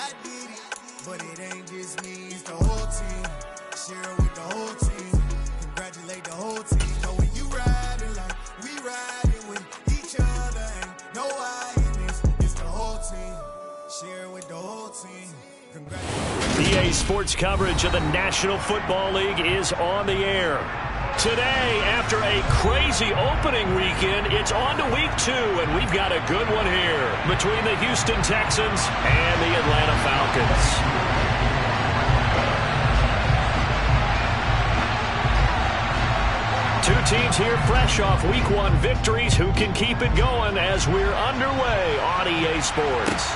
I did it, but it ain't just me, it's the whole team. Share it with the whole team. Congratulate the whole team. Know when you riding like we riding with each other, ain't no I in this. It's the whole team. Share it with the whole team. EA Sports coverage of the National Football League is on the air. Today, after a crazy opening weekend, it's on to week 2, and we've got a good one here between the Houston Texans and the Atlanta Falcons. Two teams here fresh off week 1 victories. Who can keep it going as we're underway on EA Sports?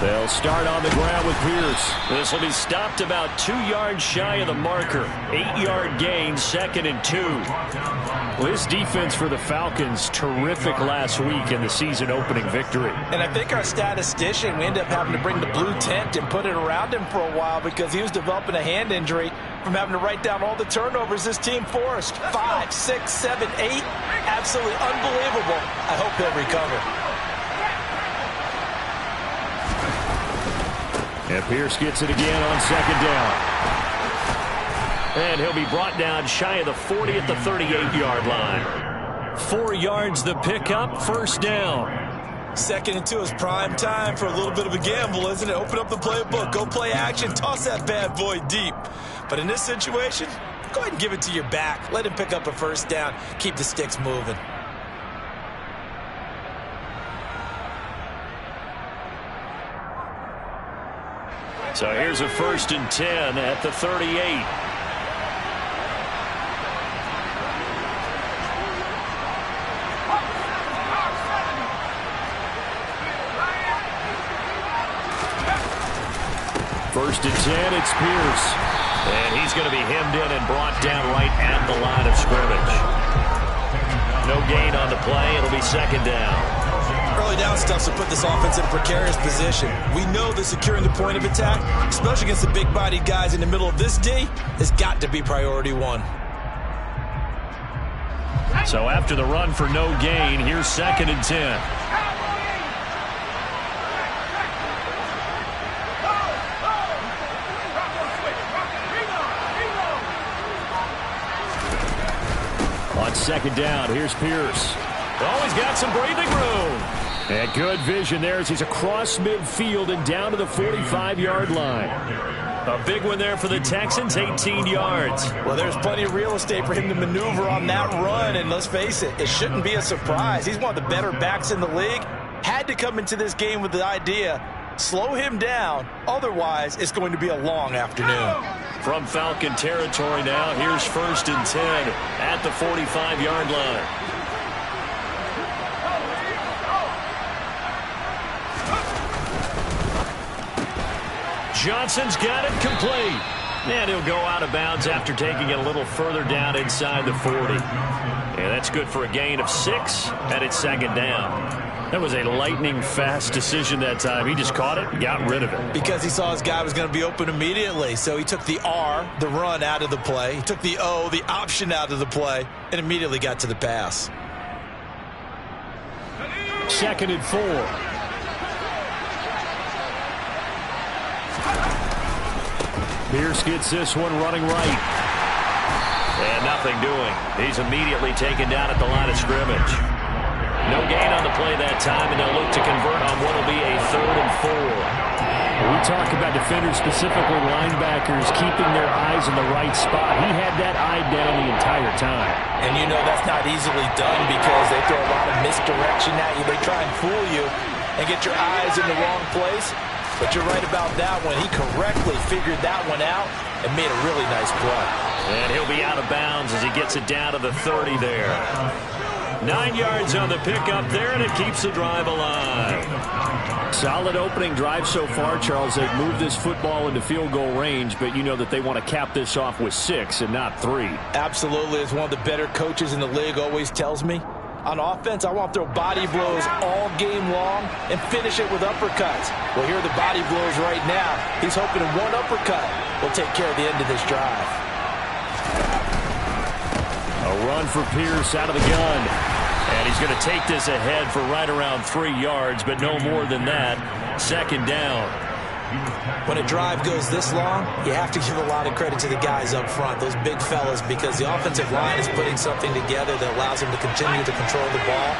They'll start on the ground with Pierce. This will be stopped about 2 yards shy of the marker. 8-yard gain, 2nd and 2. Well, this defense for the Falcons, terrific last week in the season opening victory. And I think our statistician, we ended up having to bring the blue tent and put it around him for a while because he was developing a hand injury from having to write down all the turnovers this team forced. 5, 6, 7, 8. Absolutely unbelievable. I hope he'll recover. And Pierce gets it again on 2nd down. And he'll be brought down shy of the 40 at the 38-yard line. 4 yards the pickup, 1st down. 2nd and 2 is prime time for a little bit of a gamble, isn't it? Open up the playbook, go play action, toss that bad boy deep. But in this situation, go ahead and give it to your back. Let him pick up a 1st down, keep the sticks moving. So here's a 1st and 10 at the 38. First and 10, it's Pierce. And he's going to be hemmed in and brought down right at the line of scrimmage. No gain on the play. It'll be 2nd down. Early down stuff to put this offense in a precarious position. We know that securing the point of attack, especially against the big-bodied guys in the middle of this D, has got to be priority 1. So after the run for no gain, here's 2nd and 10. On 2nd down, here's Pierce. Always got some breathing room. And good vision there as he's across midfield and down to the 45-yard line. A big one there for the Texans, 18 yards. Well, there's plenty of real estate for him to maneuver on that run, and let's face it, it shouldn't be a surprise. He's one of the better backs in the league. Had to come into this game with the idea, slow him down, otherwise it's going to be a long afternoon. From Falcon territory now, here's 1st and 10 at the 45-yard line. Johnson's got it complete. And he'll go out of bounds after taking it a little further down inside the 40. And that's good for a gain of 6, and it's 2nd down. That was a lightning-fast decision that time. He just caught it and got rid of it. Because he saw his guy was going to be open immediately. So he took the R, the run, out of the play. He took the O, the option, out of the play, and immediately got to the pass. 2nd and 4. Pierce gets this one running right. And nothing doing. He's immediately taken down at the line of scrimmage. No gain on the play that time, and they'll look to convert on what will be a 3rd and 4. We talk about defenders, specifically linebackers, keeping their eyes in the right spot. He had that eye down the entire time. And you know that's not easily done because they throw a lot of misdirection at you. They try and fool you and get your eyes in the wrong place. But you're right about that one. He correctly figured that one out and made a really nice play. And he'll be out of bounds as he gets it down to the 30 there. 9 yards on the pickup there, and it keeps the drive alive. Solid opening drive so far, Charles. They've moved this football into field goal range, but you know that they want to cap this off with 6 and not 3. Absolutely. As one of the better coaches in the league always tells me, on offense, I want to throw body blows all game long and finish it with uppercuts. Well, here are the body blows right now. He's hoping in one uppercut will take care of the end of this drive. A run for Pierce out of the gun. And he's going to take this ahead for right around 3 yards, but no more than that. 2nd down. When a drive goes this long, you have to give a lot of credit to the guys up front, those big fellas, because the offensive line is putting something together that allows them to continue to control the ball.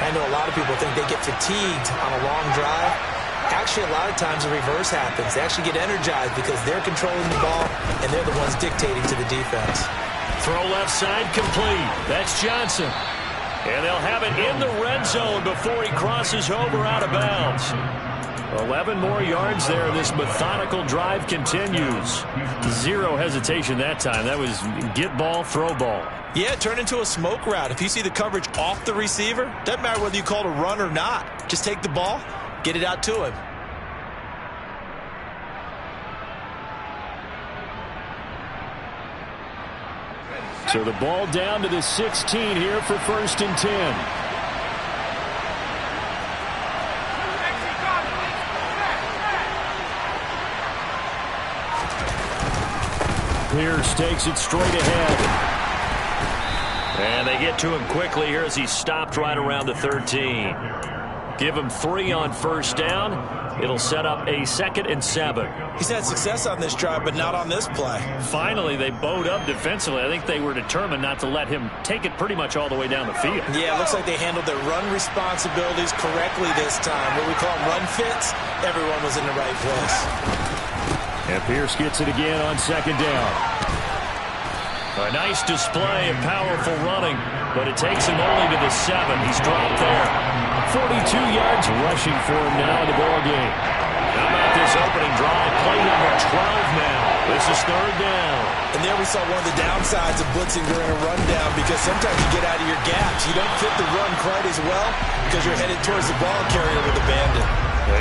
I know a lot of people think they get fatigued on a long drive. Actually, a lot of times the reverse happens. They actually get energized because they're controlling the ball, and they're the ones dictating to the defense. Throw left side complete. That's Johnson. And they'll have it in the red zone before he crosses over out of bounds. 11 more yards there. This methodical drive continues. 0 hesitation that time. That was get ball, throw ball. Yeah, turn into a smoke route. If you see the coverage off the receiver, doesn't matter whether you call it a run or not. Just take the ball, get it out to him. So the ball down to the 16 here for 1st and 10. Pierce takes it straight ahead. And they get to him quickly here as he stopped right around the 13. Give him 3 on 1st down. It'll set up a 2nd and 7. He's had success on this drive, but not on this play. Finally, they bowed up defensively. I think they were determined not to let him take it pretty much all the way down the field. Yeah, it looks like they handled their run responsibilities correctly this time. What we call them run fits, everyone was in the right place. And Pierce gets it again on 2nd down. A nice display of powerful running, but it takes him only to the 7. He's dropped there. 42 yards rushing for him now in the ball game. How about this opening drive? Play number 12 now. This is 3rd down. And there we saw one of the downsides of blitzing during a rundown, because sometimes you get out of your gaps. You don't fit the run quite as well because you're headed towards the ball carrier with a bandit.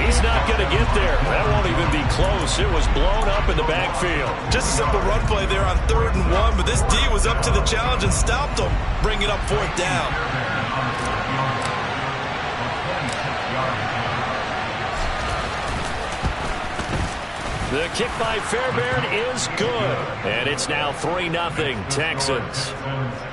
He's not going to get there. That won't even be close. It was blown up in the backfield. Just a simple run play there on 3rd and 1, but this D was up to the challenge and stopped him, bringing up 4th down. The kick by Fairbairn is good. And it's now 3-0 Texans.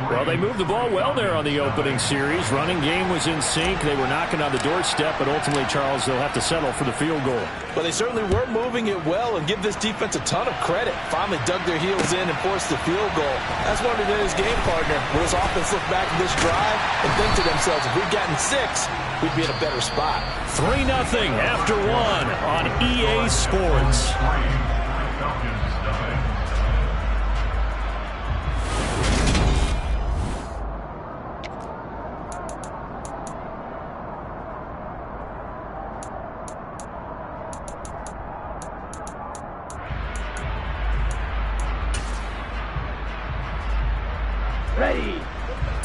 Well, they moved the ball well there on the opening series. Running game was in sync. They were knocking on the doorstep, but ultimately, Charles, they'll have to settle for the field goal. Well, they certainly were moving it well, and give this defense a ton of credit. Finally dug their heels in and forced the field goal. That's one of his game partner. Will this offense look back at this drive and think to themselves, if we'd gotten 6, we'd be in a better spot. 3-0 after 1 on EA Sports.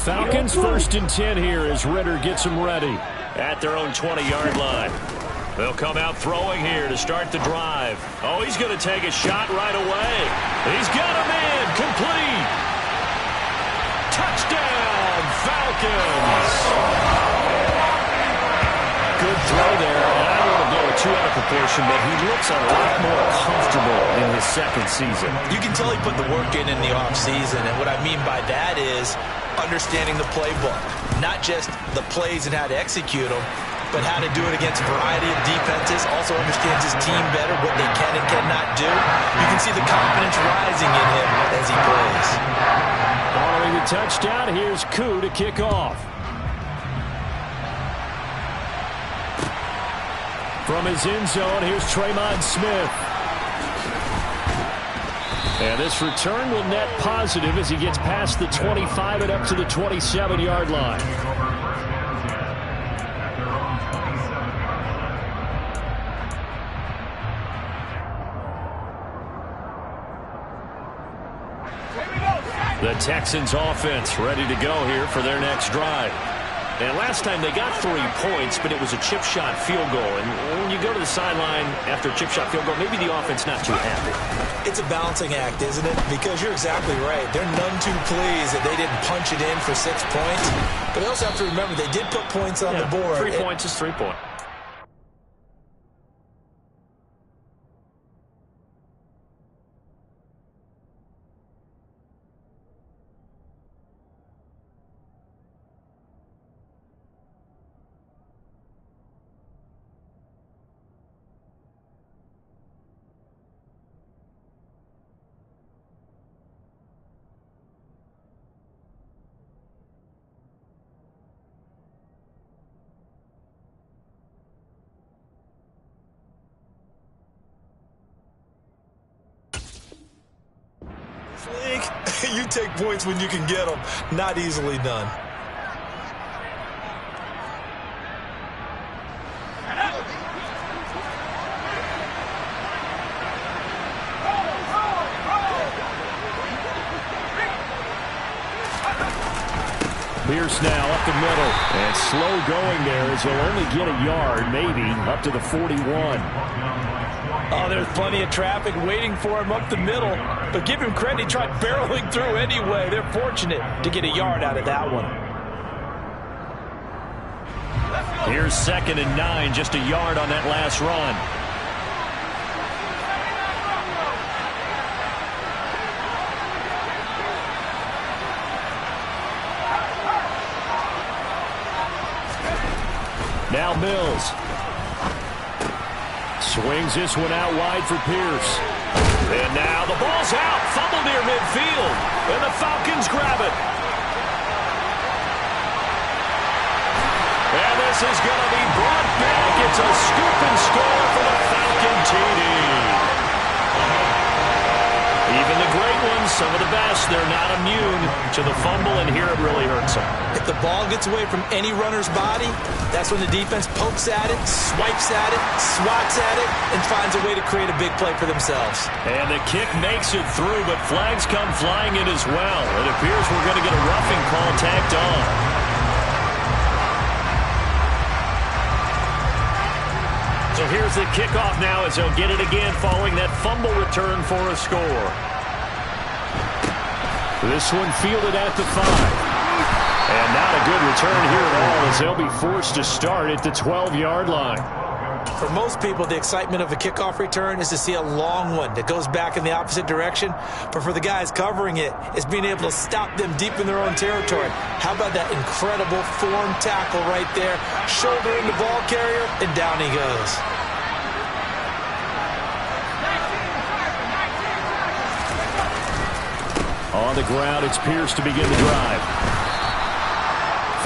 Falcons 1st and 10 here as Ritter gets them ready. At their own 20-yard line. They'll come out throwing here to start the drive. Oh, he's going to take a shot right away. He's got him in. Complete. Touchdown, Falcons. Good throw there. And I don't want to blow it too out of proportion, but he looks a lot more comfortable in his 2nd season. You can tell he put the work in the offseason, and what I mean by that is understanding the playbook. Not just the plays and how to execute them, but how to do it against a variety of defenses. Also understands his team better, what they can and cannot do. You can see the confidence rising in him as he plays. Following the touchdown, here's Koo to kick off. From his end zone, here's Tremont Smith. And this return will net positive as he gets past the 25 and up to the 27-yard line. The Texans offense ready to go here for their next drive. And last time they got 3 points, but it was a chip shot field goal. And when you go to the sideline after a chip shot field goal, maybe the offense not too happy. It's a balancing act, isn't it? Because you're exactly right. They're none too pleased that they didn't punch it in for 6 points. But they also have to remember they did put points on the board. 3 points is 3 points. You take points when you can get them. Not easily done. Pierce now up the middle. And slow going there as he'll only get a yard, maybe, up to the 41. Oh, there's plenty of traffic waiting for him up the middle. But give him credit, he tried barreling through anyway. They're fortunate to get a yard out of that one. Here's 2nd and 9, just a yard on that last run. Now Mills. Swings this one out wide for Pierce. And now the ball's out. Fumble near midfield. And the Falcons grab it. And this is going to be brought back. It's a scoop and score for the Falcon TD. Even the great ones, some of the best, they're not immune to the fumble, and here it really hurts them. If the ball gets away from any runner's body, that's when the defense pokes at it, swipes at it, swats at it, and finds a way to create a big play for themselves. And the kick makes it through, but flags come flying in as well. It appears we're going to get a roughing call tacked on. So here's the kickoff now as they'll get it again following that fumble return for a score. This one fielded at the 5. And not a good return here at all as they'll be forced to start at the 12-yard line. For most people, the excitement of a kickoff return is to see a long one that goes back in the opposite direction. But for the guys covering it, it's being able to stop them deep in their own territory. How about that incredible form tackle right there? Shouldering the ball carrier, and down he goes. On the ground, it's Pierce to begin the drive.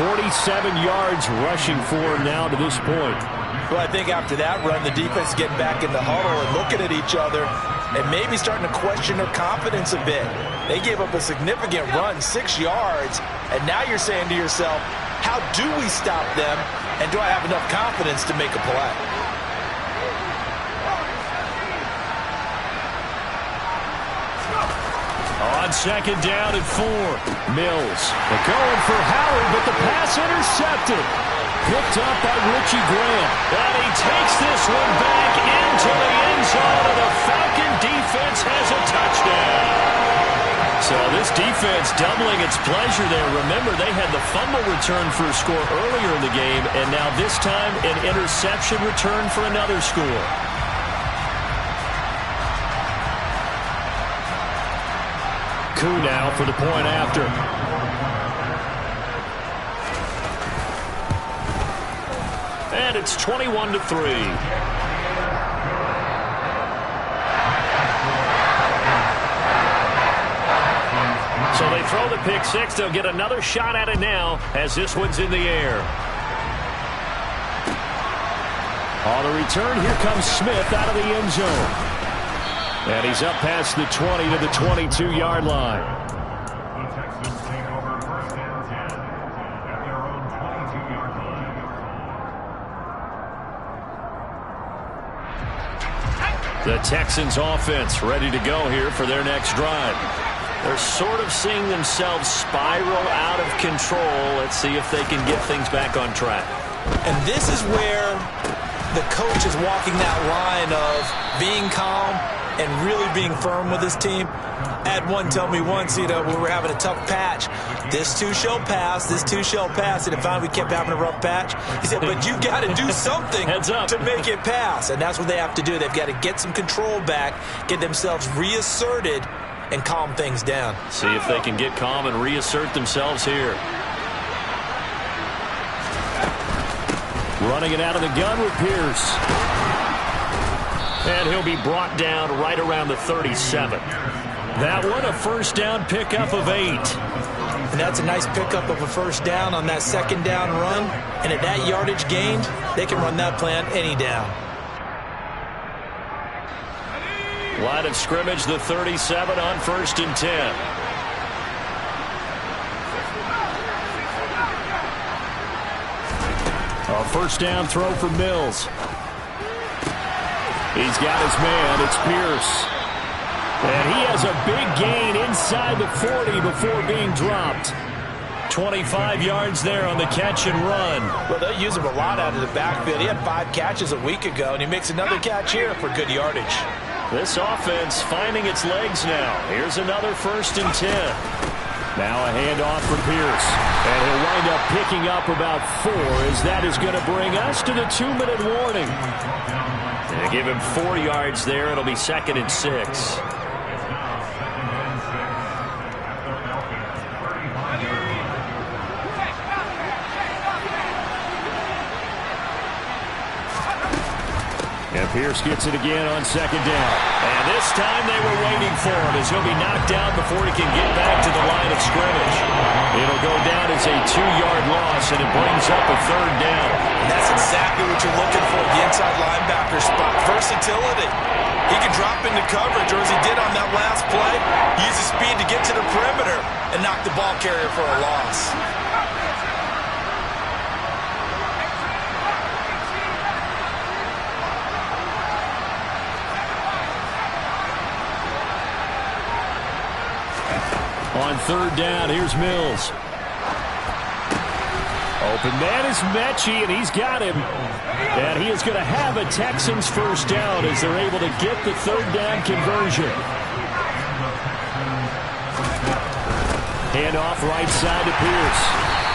47 yards rushing for him now to this point. Well, I think after that run, the defense is getting back in the huddle and looking at each other and maybe starting to question their confidence a bit. They gave up a significant run, 6 yards, and now you're saying to yourself, how do we stop them, and do I have enough confidence to make a play? On 2nd down and 4. Mills. They're going for Howard, but the pass intercepted. Picked up by Richie Grant. And he takes this one back into the end zone, and the Falcon defense has a touchdown. So this defense doubling its pleasure there. Remember, they had the fumble return for a score earlier in the game, and now this time an interception return for another score. Coup now for the point after. And it's 21-3. So they throw the pick six. They'll get another shot at it now as this one's in the air. On the return, here comes Smith out of the end zone. And he's up past the 20 to the 22-yard line. The Texans take over 1st and 10 at their own 22-yard line. The Texans offense ready to go here for their next drive. They're sort of seeing themselves spiral out of control. Let's see if they can get things back on track. And this is where the coach is walking that line of being calm and really being firm with his team. I had one tell me once, we were having a tough patch. This too shall pass, this too shall pass. And finally we kept having a rough patch. He said, but you got to do something to make it pass. And that's what they have to do. They've got to get some control back, get themselves reasserted, and calm things down. See if they can get calm and reassert themselves here. Running it out of the gun with Pierce. And he'll be brought down right around the 37. That one, a first down pickup of 8. And that's a nice pickup of a first down on that second down run. And at that yardage gained, they can run that plan any down. Line of scrimmage, the 37 on 1st and 10. A first down throw for Mills. He's got his man. It's Pierce. And he has a big gain inside the 40 before being dropped. 25 yards there on the catch and run. Well, they use him a lot out of the backfield. He had 5 catches a week ago, and he makes another catch here for good yardage. This offense finding its legs now. Here's another 1st and 10. Now a handoff for Pierce. And he'll wind up picking up about 4 as that is going to bring us to the 2-minute warning. They give him 4 yards there. It'll be 2nd and 6. And Pierce gets it again on 2nd down. And this time they were waiting for him as he'll be knocked down before he can get back to the line of scrimmage. It'll go down as a 2-yard loss, and it brings up a 3rd down. And that's exactly what you're looking for, the inside linebacker spot. Versatility. He can drop into coverage, or as he did on that last play, use his speed to get to the perimeter and knock the ball carrier for a loss. On 3rd down, here's Mills. Open man is Mechie, and he's got him. And he is going to have a Texans first down as they're able to get the 3rd down conversion. Handoff right side to Pierce.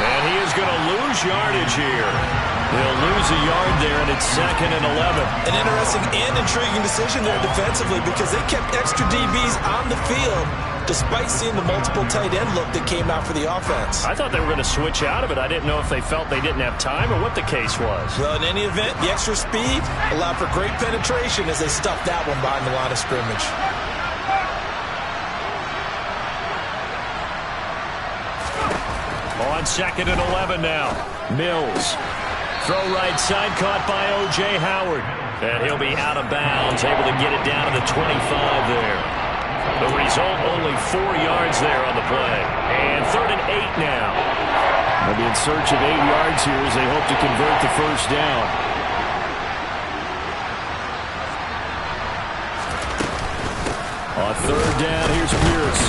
And he is going to lose yardage here. He'll lose a yard there, and it's 2nd and 11. An interesting and intriguing decision there defensively because they kept extra DBs on the field despite seeing the multiple tight end look that came out for the offense. I thought they were going to switch out of it. I didn't know if they felt they didn't have time or what the case was. Well, in any event, the extra speed allowed for great penetration as they stuffed that one behind the line of scrimmage. On 2nd and 11 now. Mills. Throw right side caught by O.J. Howard. And he'll be out of bounds, able to get it down to the 25 there. The result, only 4 yards there on the play. And 3rd and 8 now. They'll be in search of 8 yards here as they hope to convert the first down. On 3rd down, here's Pierce.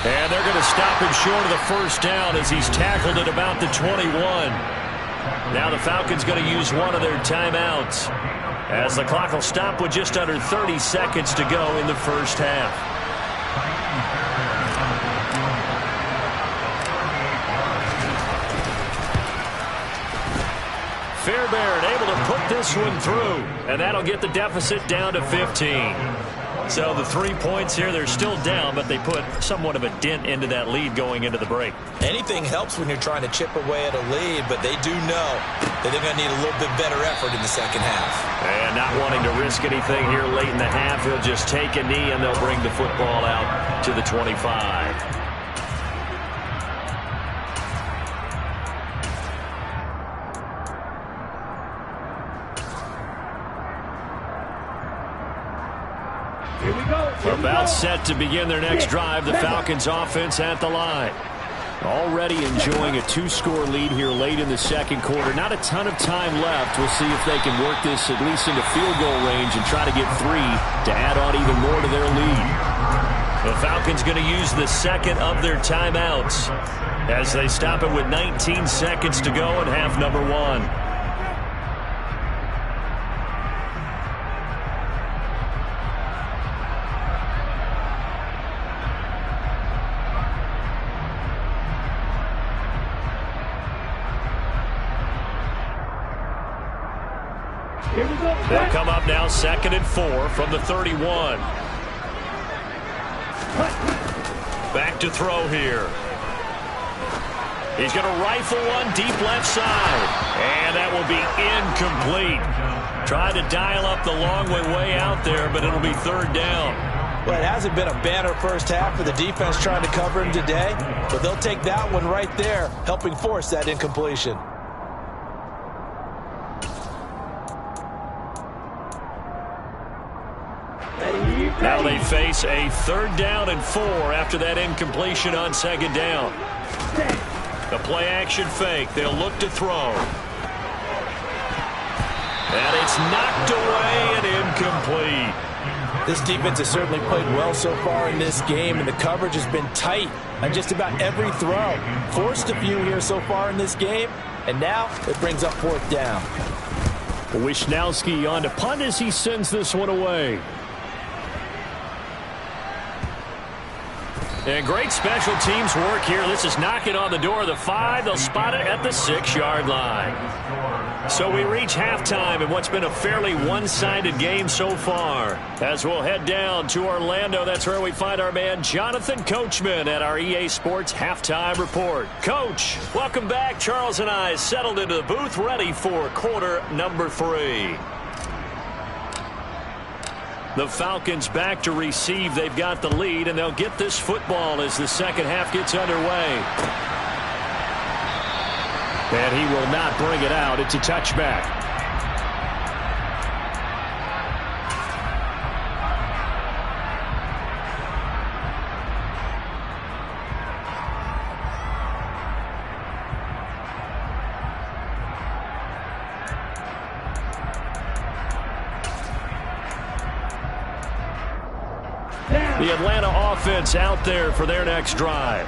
And they're going to stop him short of the first down as he's tackled at about the 21. Now the Falcons going to use one of their timeouts as the clock will stop with just under 30 seconds to go in the first half. Fairbairn able to put this one through, and that'll get the deficit down to 15. So the 3 points here, they're still down, but they put somewhat of a dent into that lead going into the break. Anything helps when you're trying to chip away at a lead, but they do know that they're going to need a little bit better effort in the second half. And not wanting to risk anything here late in the half, he'll just take a knee and they'll bring the football out to the 25. About set to begin their next drive, the Falcons offense at the line. Already enjoying a 2-score lead here late in the second quarter. Not a ton of time left. We'll see if they can work this at least into field goal range and try to get 3 to add on even more to their lead. The Falcons going to use the second of their timeouts as they stop it with 19 seconds to go in half number one. They'll come up now 2nd and 4 from the 31. Back to throw here. He's going to rifle one deep left side. And that will be incomplete. Tried to dial up the long way out there, but it'll be 3rd down. Well, it hasn't been a banner first half for the defense trying to cover him today, but they'll take that one right there, helping force that incompletion. Now they face a 3rd down and 4 after that incompletion on 2nd down. The play action fake. They'll look to throw. And it's knocked away and incomplete. This defense has certainly played well so far in this game, and the coverage has been tight on just about every throw. Forced a few here so far in this game, and now it brings up 4th down. Wisnowski on to punt as he sends this one away. And great special teams work here. This is knocking on the door of the 5. They'll spot it at the 6-yard line. So we reach halftime in what's been a fairly one-sided game so far. As we'll head down to Orlando, that's where we find our man Jonathan Coachman at our EA Sports Halftime Report. Coach, welcome back. Charles and I settled into the booth ready for quarter number 3. The Falcons back to receive. They've got the lead, and they'll get this football as the second half gets underway. And he will not bring it out. It's a touchback. The Atlanta offense out there for their next drive.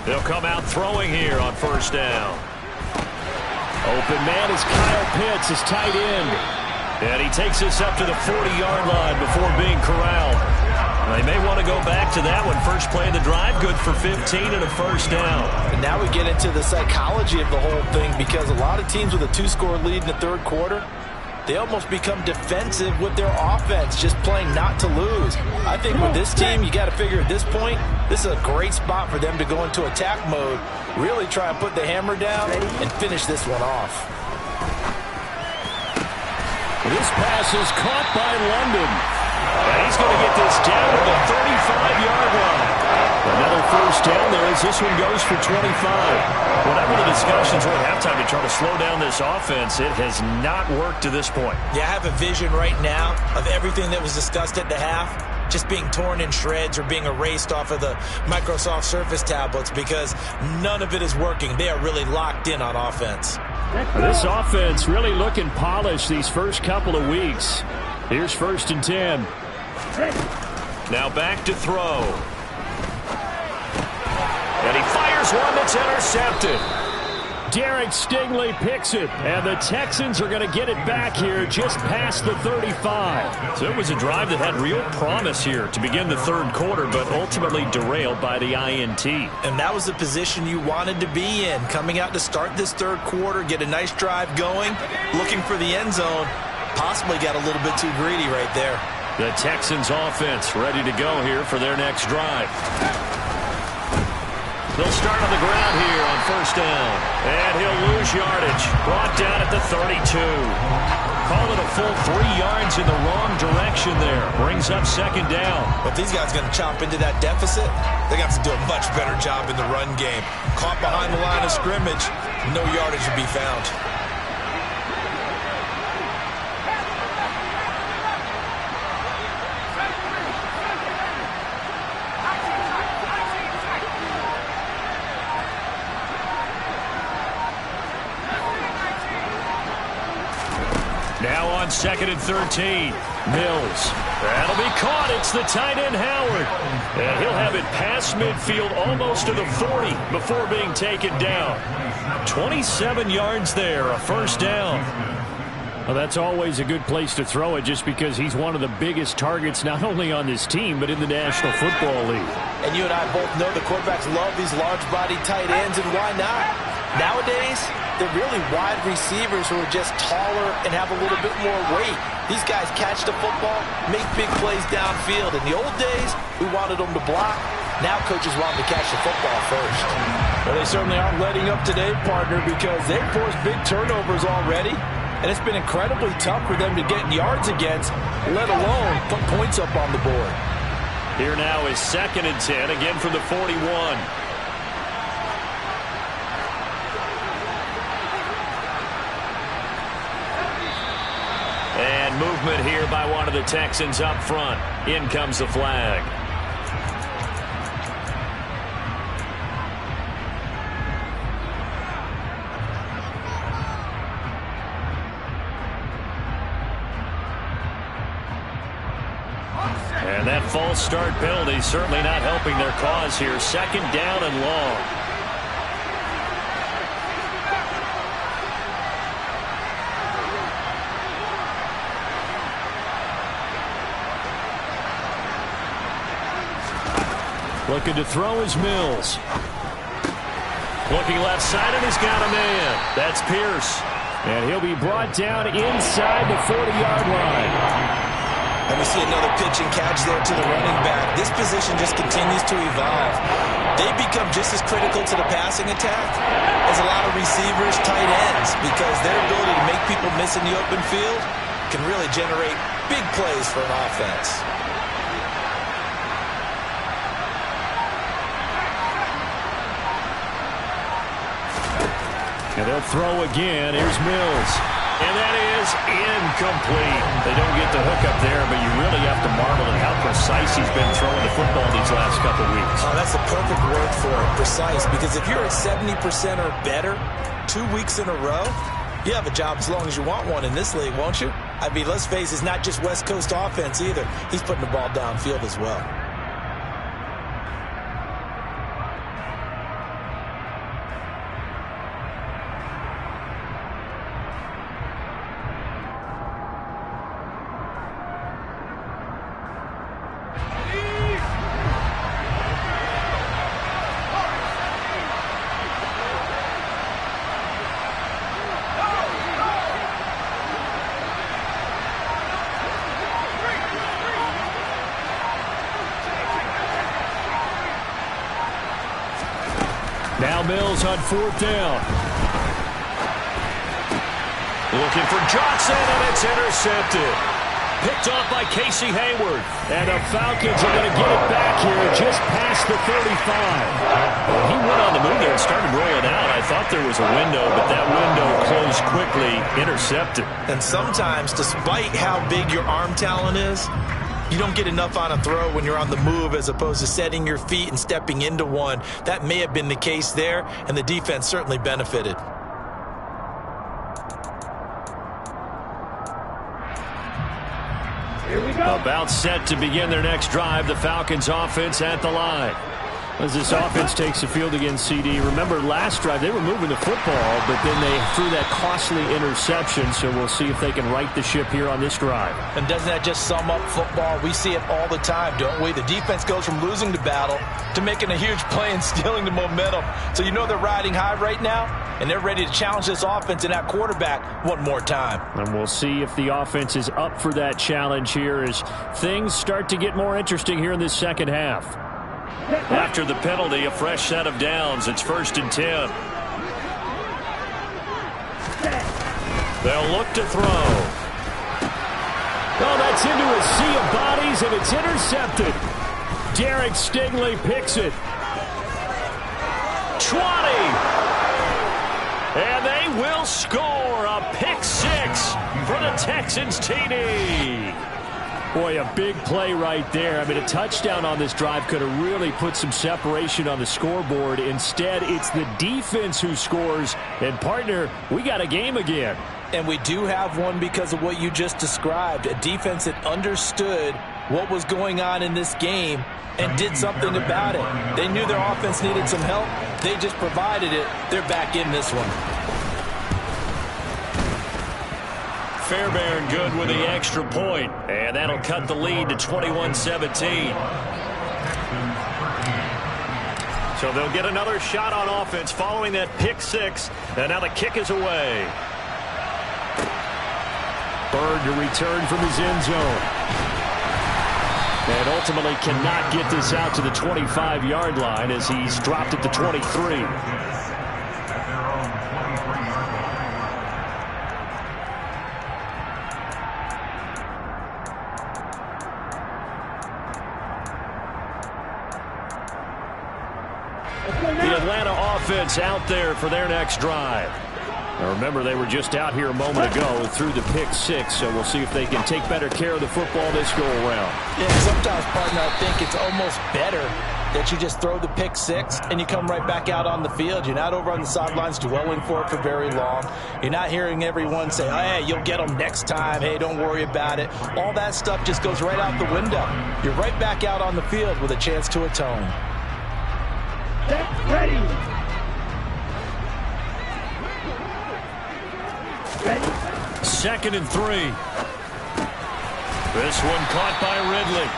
They'll come out throwing here on 1st down. Open man is Kyle Pitts, his tight end. And he takes this up to the 40-yard line before being corralled. They may want to go back to that one. First play of the drive, good for 15 and a 1st down. And now we get into the psychology of the whole thing, because a lot of teams with a 2-score lead in the 3rd quarter, they almost become defensive with their offense, just playing not to lose. I think with this team, you got to figure at this point, this is a great spot for them to go into attack mode, really try and put the hammer down and finish this one off. This pass is caught by London. And he's going to get this down to the 35-yard line. Another 1st down there as this one goes for 25. Whatever the discussions were at halftime to try to slow down this offense, it has not worked to this point. Yeah, I have a vision right now of everything that was discussed at the half just being torn in shreds or being erased off of the Microsoft Surface tablets, because none of it is working. They are really locked in on offense. This offense really looking polished these first couple of weeks. Here's 1st and 10. Now back to throw. And he fires one that's intercepted. Derek Stingley picks it, and the Texans are going to get it back here just past the 35. So it was a drive that had real promise here to begin the 3rd quarter, but ultimately derailed by the INT. And that was the position you wanted to be in, coming out to start this 3rd quarter, get a nice drive going, looking for the end zone. Possibly got a little bit too greedy right there. The Texans offense ready to go here for their next drive. They'll start on the ground here on 1st down. And he'll lose yardage. Brought down at the 32. Call it a full 3 yards in the wrong direction there. Brings up 2nd down. But these guys are going to chop into that deficit. They're going to have to do a much better job in the run game. Caught behind the line of scrimmage, no yardage to be found. Now on on 2nd and 13. Mills. That'll be caught. It's the tight end, Howard. And he'll have it past midfield almost to the 40 before being taken down. 27 yards there, a first down. Well, that's always a good place to throw it just because he's one of the biggest targets not only on this team but in the National Football League. And you and I both know the quarterbacks love these large-bodied tight ends, and why not? Nowadays, they're really wide receivers who are just taller and have a little bit more weight. These guys catch the football, make big plays downfield. In the old days, we wanted them to block. Now coaches want them to catch the football first. Well, they certainly aren't letting up today, partner, because they've forced big turnovers already. And it's been incredibly tough for them to get yards against, let alone put points up on the board. Here now is 2nd and 10, again from the 41. And movement here by one of the Texans up front. In comes the flag. And that false start penalty certainly not helping their cause here. 2nd down and long. Looking to throw is Mills. Looking left side, and he's got a man. That's Pierce. And he'll be brought down inside the 40-yard line. And we see another pitch and catch there to the running back. This position just continues to evolve. They become just as critical to the passing attack as a lot of receivers, tight ends, because their ability to make people miss in the open field can really generate big plays for an offense. And they'll throw again. Here's Mills. And that is incomplete. They don't get the hook up there, but you really have to marvel at how precise he's been throwing the football these last couple of weeks. Oh, that's the perfect word for it, precise, because if you're at 70% or better 2 weeks in a row, you have a job as long as you want one in this league, won't you? I mean, let's face it, it's not just West Coast offense either. He's putting the ball downfield as well. Now Mills on 4th down. Looking for Johnson, and it's intercepted. Picked off by Casey Hayward. And the Falcons are going to get it back here just past the 35. Well, he went on the move there and started rolling out. I thought there was a window, but that window closed quickly. Intercepted. And sometimes, despite how big your arm talent is, you don't get enough on a throw when you're on the move as opposed to setting your feet and stepping into one. That may have been the case there, and the defense certainly benefited. Here we go. About set to begin their next drive. The Falcons offense at the line. As this offense takes the field against CD. Remember last drive they were moving the football, but then they threw that costly interception, so we'll see if they can right the ship here on this drive. And doesn't that just sum up football? We see it all the time, don't we? The defense goes from losing the battle to making a huge play and stealing the momentum. So you know they're riding high right now, and they're ready to challenge this offense and that quarterback one more time. And we'll see if the offense is up for that challenge here as things start to get more interesting here in this second half. After the penalty, a fresh set of downs. It's 1st and 10. They'll look to throw. Oh, that's into a sea of bodies, and it's intercepted. Derek Stingley picks it. 20. And they will score a pick 6 for the Texans TD. Boy, a big play right there. I mean, a touchdown on this drive could have really put some separation on the scoreboard. Instead, it's the defense who scores. And, partner, we got a game again. And we do have one because of what you just described, a defense that understood what was going on in this game and did something about it. They knew their offense needed some help. They just provided it. They're back in this one. Fairbairn good with the extra point, and that'll cut the lead to 21-17. So they'll get another shot on offense following that pick six, and now the kick is away. Bird to return from his end zone. And ultimately cannot get this out to the 25-yard line as he's dropped at the 23. The Atlanta offense out there for their next drive. Now remember, they were just out here a moment ago through the pick six, so we'll see if they can take better care of the football this go-around. Yeah, sometimes, partner, I think it's almost better that you just throw the pick six and you come right back out on the field. You're not over on the sidelines dwelling for it for very long. You're not hearing everyone say, hey, you'll get them next time. Hey, don't worry about it. All that stuff just goes right out the window. You're right back out on the field with a chance to atone. Get ready. Second and 3. This one caught by Ridley.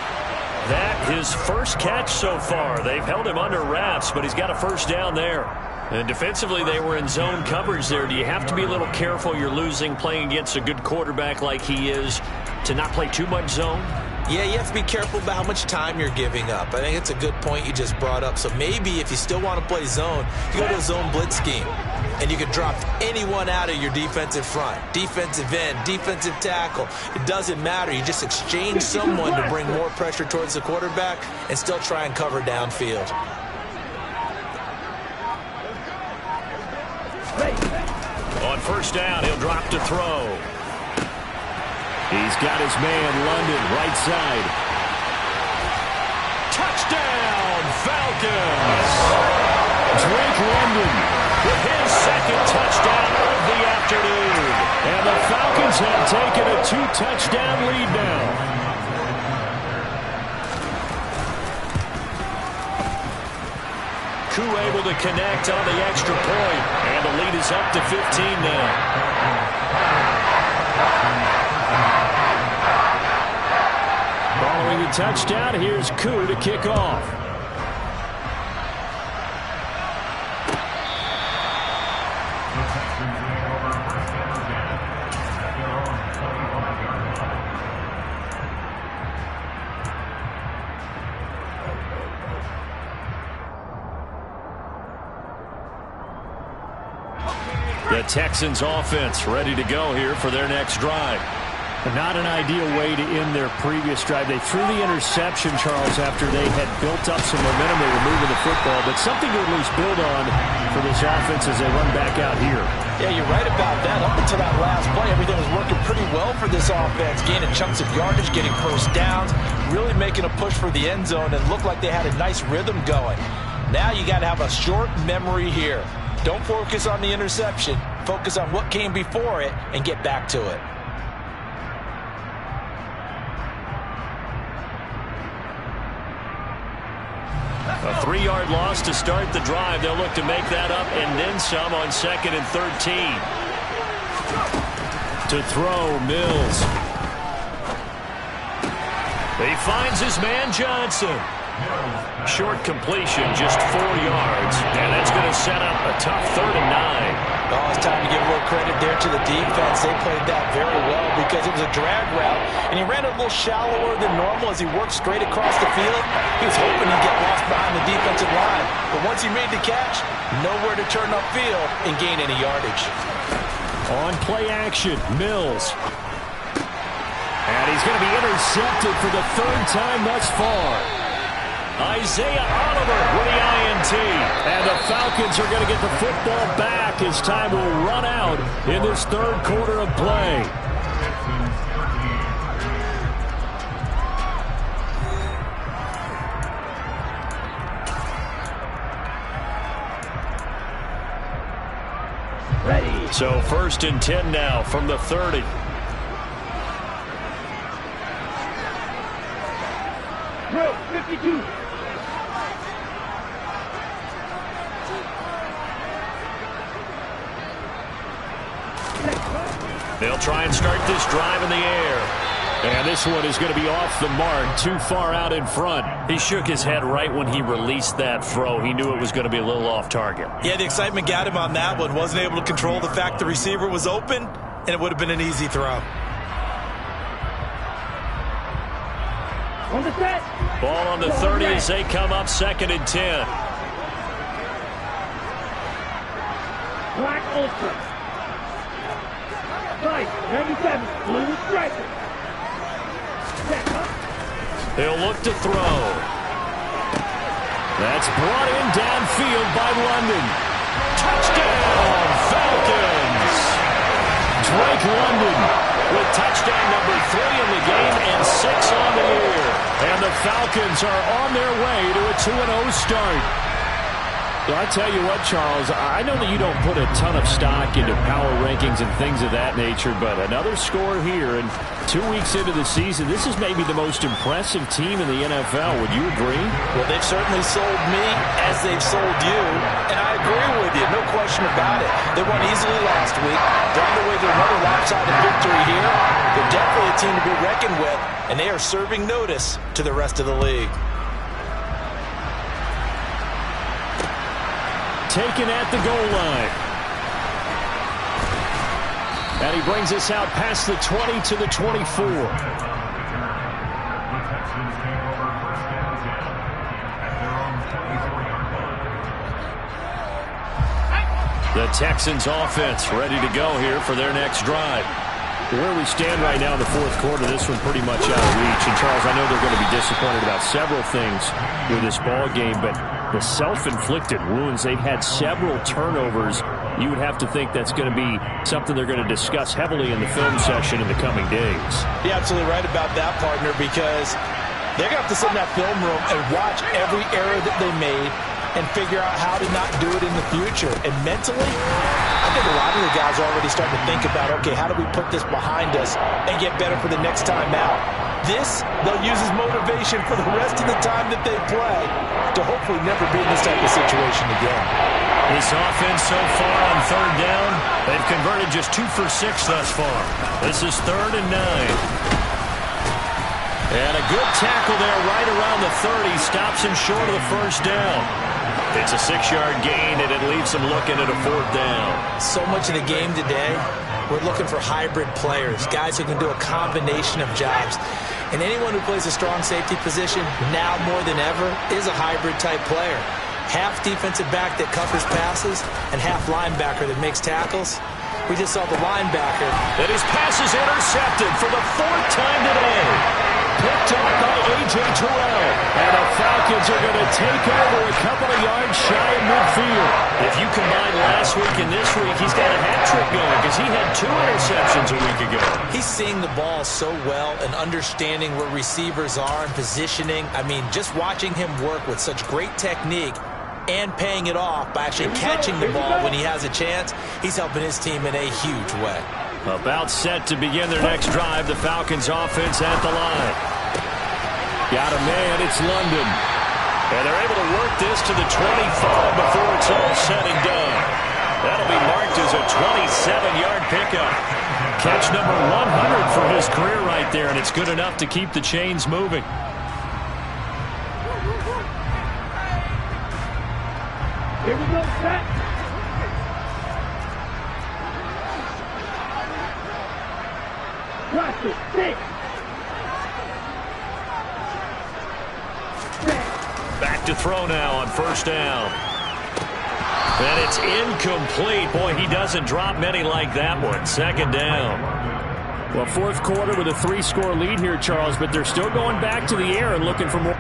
That his first catch so far. They've held him under wraps, but he's got a first down there. And defensively, they were in zone coverage there. Do you have to be a little careful? You're losing playing against a good quarterback like he is to not play too much zone? Yeah, you have to be careful about how much time you're giving up. I think it's a good point you just brought up. So maybe if you still want to play zone, you go to a zone blitz scheme. And you can drop anyone out of your defensive front. Defensive end, defensive tackle. It doesn't matter. You just exchange someone to bring more pressure towards the quarterback and still try and cover downfield. On first down, he'll drop to throw. He's got his man, London, right side. Touchdown, Falcons! Drake London with his second touchdown of the afternoon. And the Falcons have taken a 2-touchdown lead now. Koo able to connect on the extra point, and the lead is up to 15 now. Following the touchdown, here's Koo to kick off. The Texans offense ready to go here for their next drive. Not an ideal way to end their previous drive. They threw the interception, Charles, after they had built up some momentum. They were moving the football, but something to at least build on for this offense as they run back out here. Yeah, you're right about that. Up until that last play, everything was working pretty well for this offense. Gaining chunks of yardage, getting first downs, really making a push for the end zone, and looked like they had a nice rhythm going. Now you got to have a short memory here. Don't focus on the interception. Focus on what came before it and get back to it. A 3-yard loss to start the drive. They'll look to make that up and then some on 2nd and 13. To throw, Mills. He finds his man, Johnson. Short completion, just 4 yards. And that's going to set up a tough 3rd and 9. Oh, it's time to give a little credit there to the defense. They played that very well because it was a drag route, and he ran a little shallower than normal as he worked straight across the field. He was hoping he'd get lost behind the defensive line, but once he made the catch, nowhere to turn upfield and gain any yardage. On play action, Mills. And he's going to be intercepted for the 3rd time thus far. Isaiah Oliver with the INT. And the Falcons are going to get the football back as time will run out in this 3rd quarter of play. So 1st and 10 now from the 30. Drill 52. They'll try and start this drive in the air. And this one is going to be off the mark, too far out in front. He shook his head right when he released that throw. He knew it was going to be a little off target. Yeah, the excitement got him on that one. Wasn't able to control the fact the receiver was open, and it would have been an easy throw. On the set. Ball on the 30 as they come up 2nd and 10. Black Ultra. Vice 97. Blue striker. They'll look to throw. That's brought in downfield by London. Touchdown, Falcons! Drake London with touchdown number 3 in the game and 6 on the year. And the Falcons are on their way to a 2-0 start. Well, I tell you what, Charles, I know that you don't put a ton of stock into power rankings and things of that nature, but another score here, and 2 weeks into the season, this is maybe the most impressive team in the NFL. Would you agree? Well, they've certainly sold me as they've sold you, and I agree with you, no question about it. They won easily last week. They're on their way to another lopsided victory here. They're definitely a team to be reckoned with, and they are serving notice to the rest of the league. Taken at the goal line. And he brings us out past the 20 to the 24. The Texans take over 1st and 10 at their own 24-yard line. The Texans offense ready to go here for their next drive. Where we stand right now in the 4th quarter, this one pretty much out of reach. And, Charles, I know they're going to be disappointed about several things with this ball game, but the self-inflicted wounds, they've had several turnovers. You would have to think that's going to be something they're going to discuss heavily in the film session in the coming days. You're absolutely right about that, partner, because they're going to have to sit in that film room and watch every error that they made and figure out how to not do it in the future. And mentally, I think a lot of the guys are already starting to think about, okay, how do we put this behind us and get better for the next time out? This, they'll use as motivation for the rest of the time that they play to hopefully never be in this type of situation again. This offense so far on 3rd down, they've converted just 2 for 6 thus far. This is 3rd and 9. And a good tackle there right around the 30 stops him short of the 1st down. It's a 6-yard gain, and it leaves them looking at a 4th down. So much of the game today, we're looking for hybrid players, guys who can do a combination of jobs. And anyone who plays a strong safety position, now more than ever, is a hybrid-type player. Half defensive back that covers passes, and half linebacker that makes tackles. We just saw the linebacker. And his pass is intercepted for the 4th time today. Picked up by A.J. Terrell. And the Falcons are going to take over a couple of yards shy of midfield. If you combine last week and this week, he's got a hat trick going because he had 2 interceptions a week ago. He's seeing the ball so well and understanding where receivers are and positioning. I mean, just watching him work with such great technique and paying it off by actually catching the ball when he has a chance, he's helping his team in a huge way. About set to begin their next drive, the Falcons offense at the line. Got a man, it's London. And they're able to work this to the 25 before it's all said and done. That'll be marked as a 27-yard pickup. Catch number 100 for his career right there, and it's good enough to keep the chains moving. Here we go, set. Watch it, 6. Back to throw now on 1st down. And it's incomplete. Boy, he doesn't drop many like that one. 2nd down. Well, 4th quarter with a 3-score lead here, Charles, but they're still going back to the air and looking for more.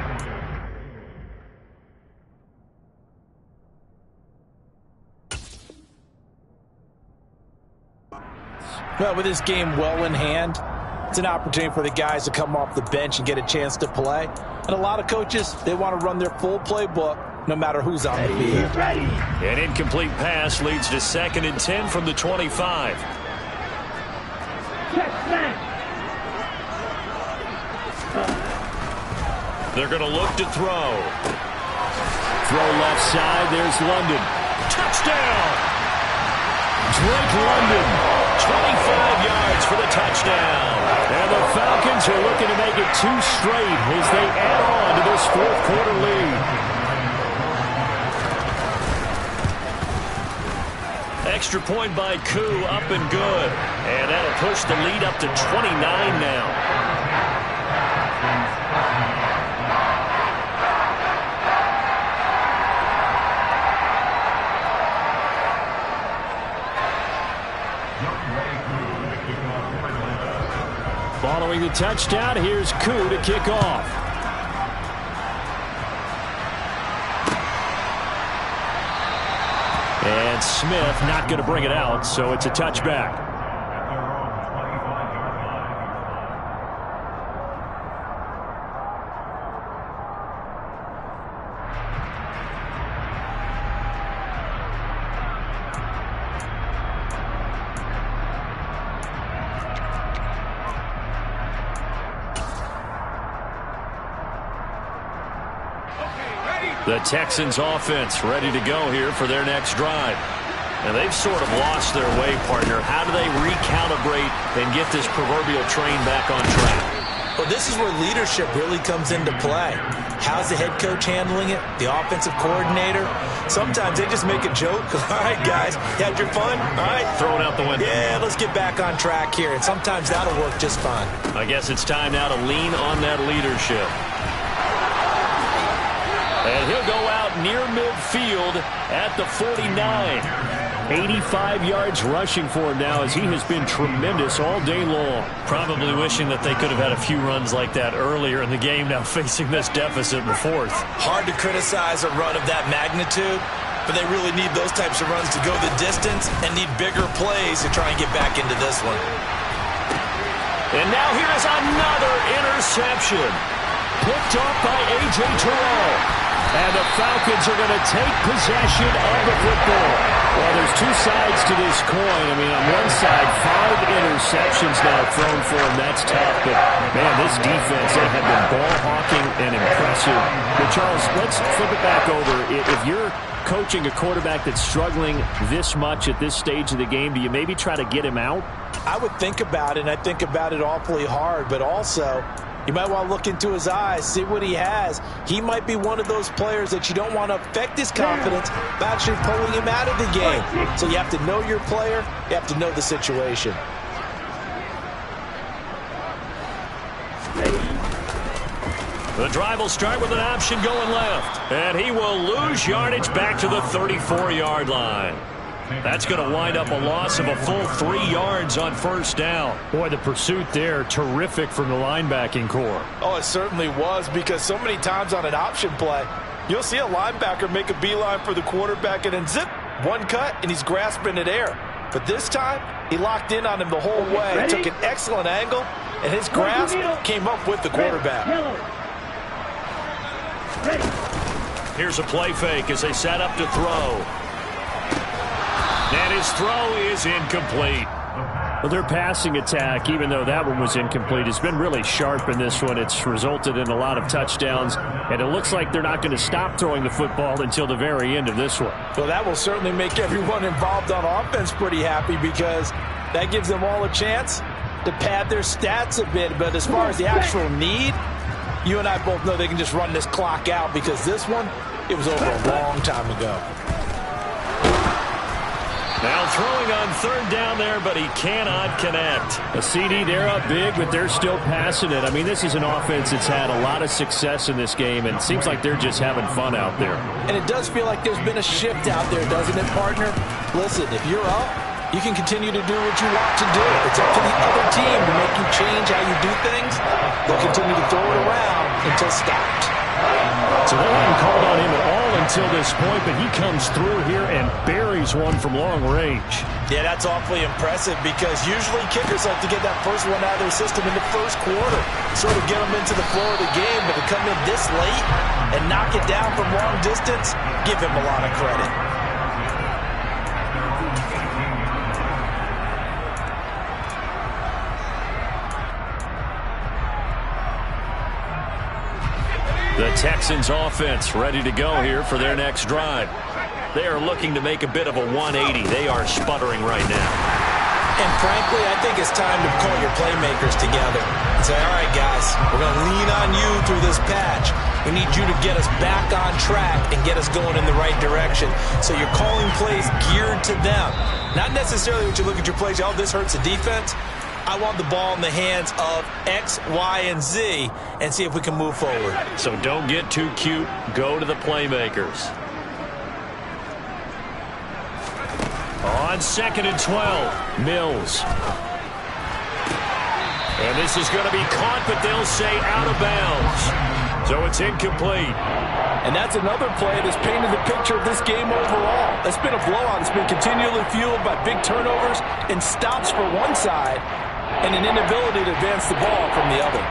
Well, with this game well in hand, it's an opportunity for the guys to come off the bench and get a chance to play. And a lot of coaches, they want to run their full playbook no matter who's on the field. Ready. An incomplete pass leads to 2nd and 10 from the 25. Check snap. They're going to look to throw. Throw left side. There's London. Touchdown! Drake London, 25 yards for the touchdown. And the Falcons are looking to make it 2 straight as they add on to this 4th quarter lead. Extra point by Koo, up and good. And that'll push the lead up to 29 now. Following the touchdown, here's Koo to kick off. And Smith not going to bring it out, so it's a touchback. The Texans offense ready to go here for their next drive. And they've sort of lost their way, partner. How do they recalibrate and get this proverbial train back on track? Well, this is where leadership really comes into play. How's the head coach handling it? The offensive coordinator? Sometimes they just make a joke. All right, guys, you had your fun? All right. Throw it out the window. Yeah, let's get back on track here. And sometimes that'll work just fine. I guess it's time now to lean on that leadership. And he'll go out near midfield at the 49. 85 yards rushing for him now as he has been tremendous all day long. Probably wishing that they could have had a few runs like that earlier in the game, now facing this deficit in the 4th. Hard to criticize a run of that magnitude, but they really need those types of runs to go the distance and need bigger plays to try and get back into this one. And now here is another interception. Picked off by A.J. Terrell. And the Falcons are going to take possession of the football. Well, there's 2 sides to this coin. I mean, on one side, 5 interceptions now thrown for him. That's tough. But, man, this defense, they have been ball hawking and impressive. But, Charles, let's flip it back over. If you're coaching a quarterback that's struggling this much at this stage of the game, do you maybe try to get him out? I would think about it, and I think about it awfully hard. But also, you might want to look into his eyes, see what he has. He might be one of those players that you don't want to affect his confidence by actually pulling him out of the game. So you have to know your player. You have to know the situation. The drive will start with an option going left. And he will lose yardage back to the 34-yard line. That's going to wind up a loss of a full 3 yards on 1st down. Boy, the pursuit there, terrific from the linebacking core. Oh, it certainly was, because so many times on an option play, you'll see a linebacker make a beeline for the quarterback and then zip, one cut, and he's grasping at air. But this time, he locked in on him the whole way, took an excellent angle, and his grasp came up with the quarterback. Here's a play fake as they set up to throw. And his throw is incomplete. Well, their passing attack, even though that one was incomplete, has been really sharp in this one. It's resulted in a lot of touchdowns, and it looks like they're not going to stop throwing the football until the very end of this one. Well, that will certainly make everyone involved on offense pretty happy, because that gives them all a chance to pad their stats a bit. But as far as the actual need, you and I both know they can just run this clock out, because this one, it was over a long time ago. Now throwing on 3rd down there, but he cannot connect. A CD, they're up big, but they're still passing it. I mean, this is an offense that's had a lot of success in this game, and it seems like they're just having fun out there. And it does feel like there's been a shift out there, doesn't it, partner? Listen, if you're up, you can continue to do what you want to do. It's up to the other team to make you change how you do things. They'll continue to throw it around until stopped. So they haven't called on him at all until this point, but he comes through here and buries one from long range. Yeah, that's awfully impressive, because usually kickers like to get that first one out of their system in the 1st quarter, sort of get them into the flow of the game, but to come in this late, and knock it down from long distance, give him a lot of credit. The Texans offense ready to go here for their next drive. They are looking to make a bit of a 180. They are sputtering right now. And frankly, I think it's time to call your playmakers together and say, all right, guys, we're going to lean on you through this patch. We need you to get us back on track and get us going in the right direction. So you're calling plays geared to them. Not necessarily when you look at your plays, oh, this hurts the defense. I want the ball in the hands of X, Y, and Z and see if we can move forward. So don't get too cute. Go to the playmakers. On 2nd and 12, Mills. And this is going to be caught, but they'll say out of bounds. So it's incomplete. And that's another play that's painted the picture of this game overall. It's been a blowout. It's been continually fueled by big turnovers and stops for one side and an inability to advance the ball from the other.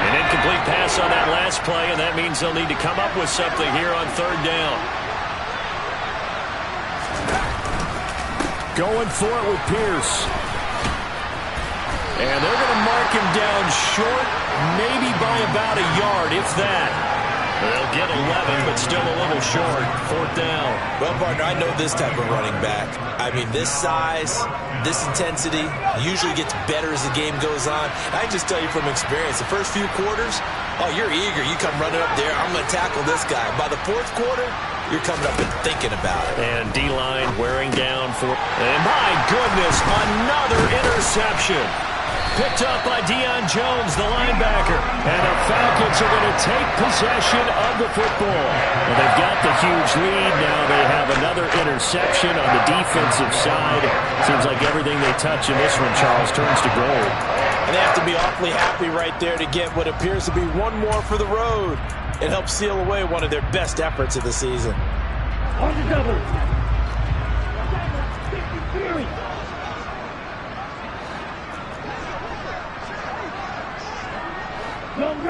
An incomplete pass on that last play, and that means they'll need to come up with something here on 3rd down. Going for it with Pierce. And they're going to mark him down short, maybe by about a yard, if that. They'll get 11, but still a little short. 4th down. Well, partner, I know this type of running back. I mean, this size, this intensity usually gets better as the game goes on. I can just tell you from experience, the first few quarters, oh, you're eager. You come running up there, I'm going to tackle this guy. By the 4th quarter, you're coming up and thinking about it. And D-line wearing down for... And my goodness, another interception. Picked up by Deion Jones, the linebacker. And the Falcons are going to take possession of the football. Well, they've got the huge lead. Now they have another interception on the defensive side. Seems like everything they touch in this one, Charles, turns to gold. And they have to be awfully happy right there to get what appears to be one more for the road. It helps seal away one of their best efforts of the season. On the double.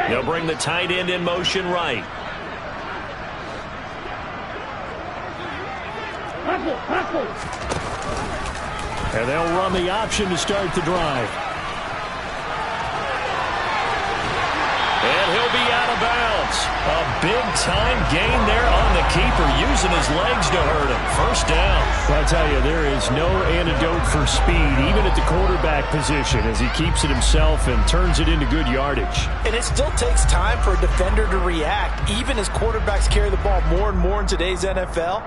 They'll bring the tight end in motion right. And they'll run the option to start the drive. And he'll be out of bounds. A big-time gain there on the keeper, using his legs to hurt him. 1st down. Well, I tell you, there is no antidote for speed, even at the quarterback position, as he keeps it himself and turns it into good yardage. And it still takes time for a defender to react, even as quarterbacks carry the ball more and more in today's NFL.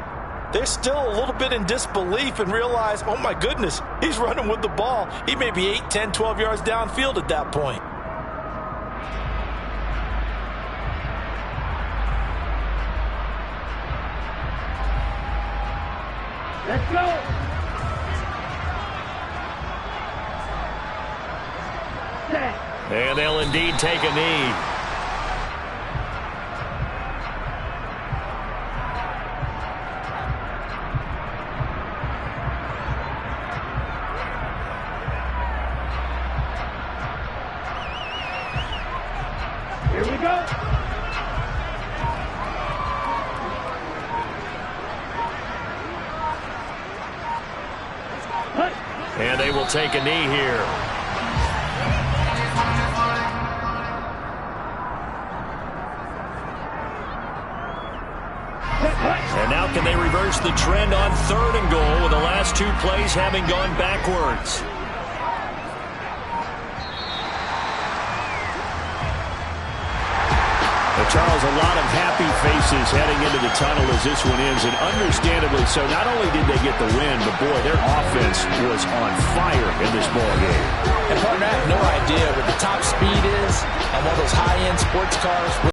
They're still a little bit in disbelief and realize, oh my goodness, he's running with the ball. He may be 8, 10, 12 yards downfield at that point. Let's go. Set. And they'll indeed take a knee. Here we go. And they will take a knee here. And now can they reverse the trend on 3rd and goal with the last 2 plays having gone backwards? Charles, a lot of happy faces heading into the tunnel as this one ends, and understandably so. Not only did they get the win, but boy, their offense was on fire in this ball game. And partner, I have no idea what the top speed is on one of those high-end sports cars.